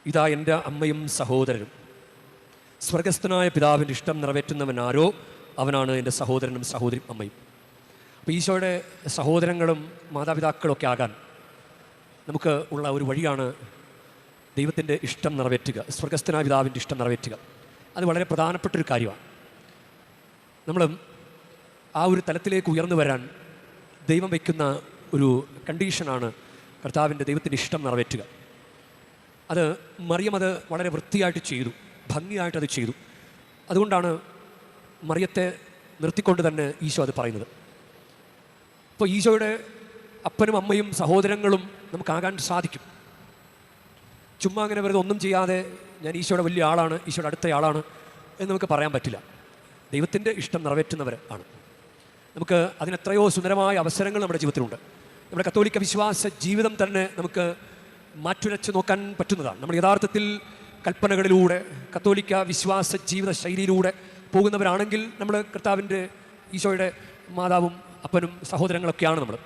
ഇതാ എൻ്റെ അമ്മയും സഹോദരനും. സ്വർഗസ്ഥനായ പിതാവിൻ്റെ ഇഷ്ടം നിറവേറ്റുന്നവനാരോ അവനാണ് എൻ്റെ സഹോദരനും സഹോദരിയും അമ്മയും. അപ്പോൾ ഈശോയുടെ സഹോദരങ്ങളും മാതാപിതാക്കളും ഒക്കെ ആകാൻ നമുക്ക് ഉള്ള ഒരു വഴിയാണ് ദൈവത്തിൻ്റെ ഇഷ്ടം നിറവേറ്റുക, സ്വർഗസ്ഥനായ പിതാവിൻ്റെ ഇഷ്ടം നിറവേറ്റുക. അത് വളരെ പ്രധാനപ്പെട്ടൊരു കാര്യമാണ്. നമ്മൾ ആ ഒരു തലത്തിലേക്ക് ഉയർന്നു വരാൻ ദൈവം വയ്ക്കുന്ന ഒരു കണ്ടീഷനാണ് കർത്താവിൻ്റെ ദൈവത്തിൻ്റെ ഇഷ്ടം നിറവേറ്റുക. അത് മറിയം അത് വളരെ വൃത്തിയായിട്ട് ചെയ്തു, ഭംഗിയായിട്ടത് ചെയ്തു. അതുകൊണ്ടാണ് മറിയത്തെ നിർത്തിക്കൊണ്ട് തന്നെ ഈശോ അത് പറയുന്നത്. അപ്പോൾ ഈശോയുടെ അപ്പനും അമ്മയും സഹോദരങ്ങളും നമുക്കാകാൻ സാധിക്കും. ചുമ്മാ അങ്ങനെ വെറുതെ ഒന്നും ചെയ്യാതെ ഞാൻ ഈശോയുടെ വലിയ ആളാണ്, ഈശോയുടെ അടുത്ത ആളാണ് എന്ന് നമുക്ക് പറയാൻ പറ്റില്ല. ദൈവത്തിൻ്റെ ഇഷ്ടം നിറവേറ്റുന്നവർ ആണ്. നമുക്ക് അതിനെത്രയോ സുന്ദരമായ അവസരങ്ങൾ നമ്മുടെ ജീവിതത്തിലുണ്ട്. നമ്മുടെ കത്തോലിക്ക വിശ്വാസ ജീവിതം തന്നെ നമുക്ക് മാറ്റുരച്ച് നോക്കാൻ പറ്റുന്നതാണ്. നമ്മൾ യഥാർത്ഥത്തിൽ കൽപ്പനകളിലൂടെ കത്തോലിക്ക വിശ്വാസ ജീവിത ശൈലിയിലൂടെ പോകുന്നവരാണെങ്കിൽ നമ്മൾ കർത്താവിൻ്റെ ഈശോയുടെ മാതാവും അപ്പനും സഹോദരങ്ങളൊക്കെയാണ് നമ്മൾ.